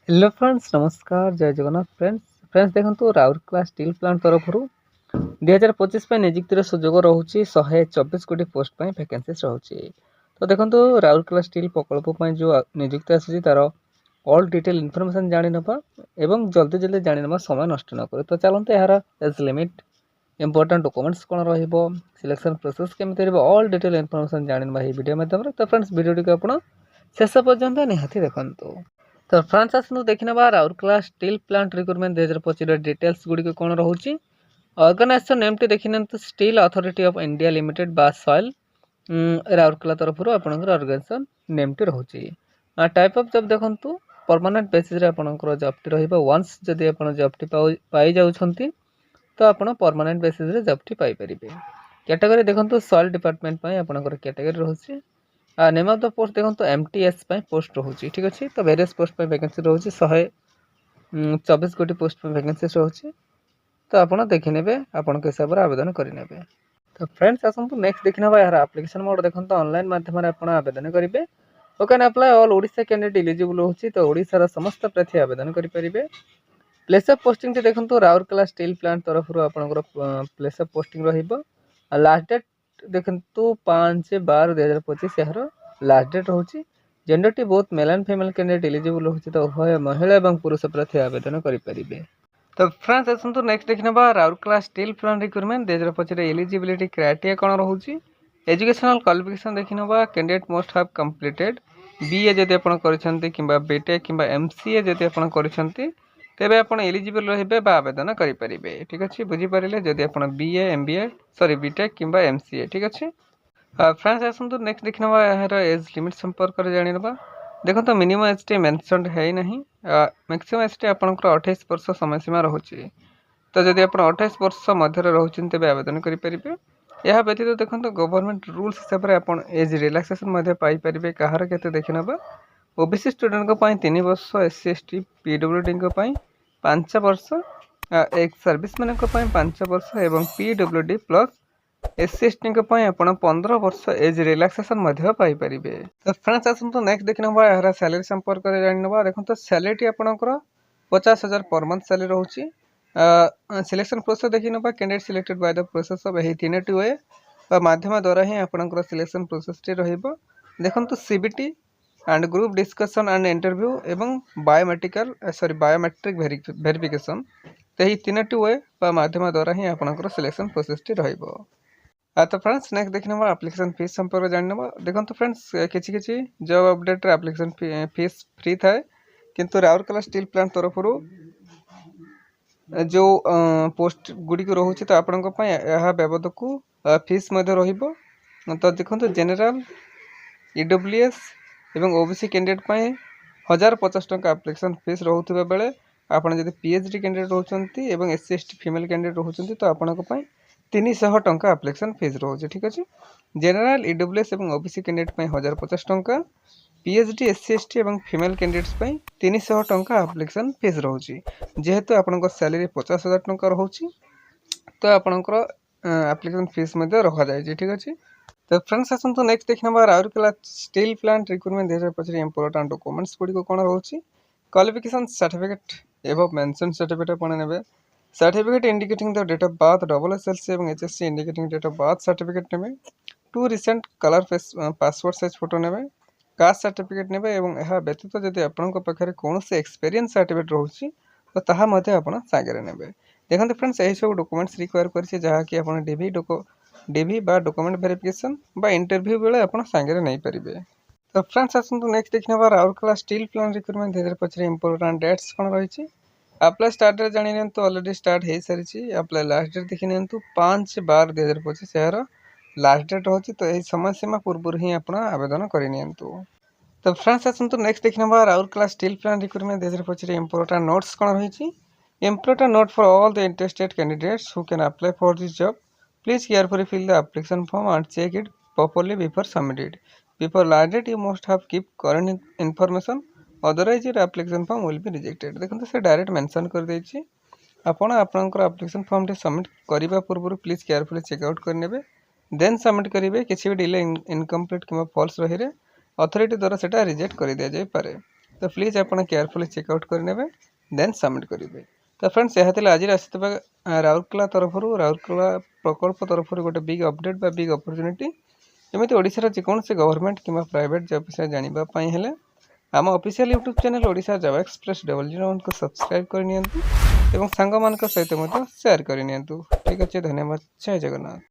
Hello friends, नमस्कार, जय Jagannath. Friends देखो राउरकेला स्टील प्लांट तरफ 2025 निजुक्तिर सुजोग रोचे 124 कोटी पोस्ट वैकेंसीज रोचे। तो देखो राउरकेला स्टील प्रकल्प जो निजुक्ति आसी तार ऑल डिटेल इनफॉरमेशन जानी नवा एवं जल्दी जल्दी जानी नवा समय नष्ट न करे। तो चलते यार एज लिमिट इंपोर्टेंट डॉक्यूमेंट्स कौन रहिबो, सिलेक्शन प्रोसेस केमिति रहबो, ऑल डिटेल इनफॉरमेशन जानी नवा वीडियो माध्यम। तो फ्रेंड्स वीडियो को आपण शेष पर्यंत निहाती देखंतु। तो फ्रेंड्स आसनु देखि नबा Rourkela steel plant recruitment 2025 details गुडी कौन रोचे। ऑर्गेनाइजेशन नेम टी देखि नंतु steel authority of India limited बा सॉइल राउरकेला तरफ आपनकर ऑर्गेनाइजेशन नेम टी रोचे। टाइप ऑफ जॉब देखंतु परमानेंट बेसिस रे आपनकर जॉब टी रहिबा। वंस जदि आपन जॉब टी पाई जाउछंती तो आपन परमानेंट बेसिस रे जॉब टी पाई परिबे। कैटेगरी देखंतु सॉइल डिपार्टमेंट पय आपनकर कैटेगरी रोचे। नेम ऑफ द पोस्ट देखो एमटीएस पोस्ट रोचे। ठीक अच्छे, तो वेरियस पोस्ट वैकेंसी रोचे 124 कोटी पोस्ट वैकेंसी रोचे। तो आप देखने आपण के हिसाब से आवेदन करेंगे। तो फ्रेंड्स आसतु नेक्स्ट देखना यार एप्लिकेशन मोड देखो ऑनलाइन माध्यम आप आवेदन करेंगे। You can apply all Odisha candidate eligible होची। तो ओडिशार समस्त प्रार्थी आवेदन करेंगे। प्लेस ऑफ पोस्टिंग देखो राउरकेला स्टील प्लांट तरफ आपंकर प्लेस ऑफ पोस्टिंग रहिबो। लास्ट डेट देखो 5/12/2025 यार लास्ट डेट रोचे। जेंडर टी बहुत male and female candidate eligible होची। तो उभय महिला और पुरुष प्रार्थी आवेदन करेंगे। तो फ्रेंड्स आसतु नेक्स्ट देखना Rourkela steel plant recruitment 2025 eligibility criteria कौन रोचे। एजुकेशनल क्वालिफिकेशन देखना candidate most have completed BA जदि आप कर बीटेक कि एमसीए जदि आप तेबे आप एलिजिबल रहिबे बा आवेदन करेंगे। ठीक अच्छे, बुझीपारे जदि आप बीए एमबीए सॉरी बीटेक कि एमसीए। ठीक अच्छे फ्रेंड्स आसतु नेक्स्ट देखना यार एज लिमिट संपर्क जानी ना। देखो तो मिनिमम एज टी मेंशन है ना, मैक्सिमम एज टी आपंकर 28 वर्ष समय सीमा रोचे। तो जदि आप 28 वर्ष मध्य रोचे तेज आवेदन करेंगे। यह व्यतीत देखो गवर्नमेंट रूल्स हिसाब से आप एज रिलैक्सेशन पाइपर। कहार के देखना ओबीसी स्टूडेंट 3 वर्ष, एससी एसटी पीडब्ल्यूडी 5 वर्ष, एक्स सर्विस मैन 5 वर्ष और पीडब्ल्यूडी प्लस एससी एसटी आप 15 वर्ष एज रिलैक्सेशन पाइपर। तो फ्रेंड्स आसतु नेक्स्ट देखना यार सैलरी संपर्क जाना। देखो तो सैलरी आपंकर 50,000 पर मंथ सैलरी रोचे। सिलेक्शन प्रोसेस देखना candidate selected by the process of यही 3टी वे माध्यम द्वारा ही आपंकर सिलेक्शन प्रोसेस टी रहिबो। देखो CBT and group discussion and interview एवं बायोमेट्रिक वेरिफिकेशन। तो यही 3टी वे माध्यम द्वारा ही आपंकर सिलेक्शन प्रोसेस टी रहिबो। तो फ्रेंड्स नेक्स्ट देखना एप्लिकेशन फीस संपर्क जानना। देखो तो फ्रेंड्स किसी job update application fees free थाए, किंतु राउरकेला स्टील प्लांट तरफ जो पोस्ट गुड़ी रोचे तो आपण बाबद को फीस रहिबो। तो देखो जेनराल ईडब्ल्यूएस एवं ओबीसी कैंडिडेट 1050 टंका एप्लिकेशन फीस रोकथिबा बेले आपण जदि पीएचडी कैंडिडेट रोचंती एवं एससी एसटी फीमेल कैंडिडेट रोचंती तो आपनको 300 टंका एप्लिकेशन फीस रोचे। ठीक अच्छे, जेनराल ईडब्ल्यूएस एवं ओबीसी कैंडिडेट 1050 टंका, पीएचडी एससी एसटी एवं फीमेल कैंडिडेट्स 300 टंका एप्लिकेशन फीस रोचे। जेहेतु आपंकर सैलरी 50,000 टंका रोचे तो आपंकर एप्लिकेशन फीस रखा जाए। ठीक अच्छे, तो फ्रेंड्स आसतु नेक्स्ट देखना Rourkela steel plant recruitment 2025 important documents गुडी कौन रोचे। Qualification certificate above mention certificate आपण नेबे। Certificate indicating the date of birth SSLC एवं HSC indicating date of birth certificate नेबे। 2 recent colour passport size photo नेबे। कास्ट सर्टिफिकेट नेबे एवं यह व्यतीत जदि आपनक पाखरे कोनोसी एक्सपीरियंस सर्टिफिकेट रोची तो ताहा मध्ये आपण सागरे नेबे। देखंतु फ्रेंड्स एही सब डॉक्यूमेंट्स रिक्वायर करछि जहा कि आपण डीवी बा डॉक्यूमेंट वेरिफिकेशन बा इंटरव्यू बेले आपण सागरे नै परिबे। तो फ्रेंड्स आसतु नेक्स्ट देखना Rourkela steel plant recruitment 2025 important dates कोन रहिछि। अप्लाई स्टार्ट डेट जानि नियंतु ऑलरेडी स्टार्ट हो सारी। अप्लाई लास्ट डेट देखि नियंतु 5/12/2025 यार लास्ट डेट होची। तो यही समय सीमा पूर्व ही आप आवेदन कर नियंतु। तो फ्रेंड्स आसतु नेक्स्ट देखना Rourkela steel plant recruitment 2025 important notes कौन रही। Important note for all the interested candidates who can apply for this job. Please carefully fill the application form and check it properly before submitted. Before last date you must have keep current information, otherwise your application form will be rejected. देखो से direct mention कर देछि। आपण आपनकर application form T submit करबा पूर्व please carefully checkout करनेबे, then submit करेंगे। किसी भी डिले इनकम्प्लीट कि फॉल्स रही अथॉरिटी द्वारा सेटा रिजेक्ट कर दिया जाय पारे। तो प्लीज आप केयरफुली चेकआउट करने देन सबमिट करेंगे। तो फ्रेंड्स यह आज आसवा राउरकेला तरफ राउरकेला प्रकल्प तरफ गोटे बिग अपडेट बा बिग अपॉर्चुनिटी जमी ओडिशार जेकोसी गवर्नमेंट कि प्राइवेट जॉब विषय जानापी हेले आम official YouTube channel Odisha job express 001 को सब्सक्राइब करनी और सांग मान सहित शेयर करनी। ठीक अच्छे, धन्यवाद। जय जगन्नाथ।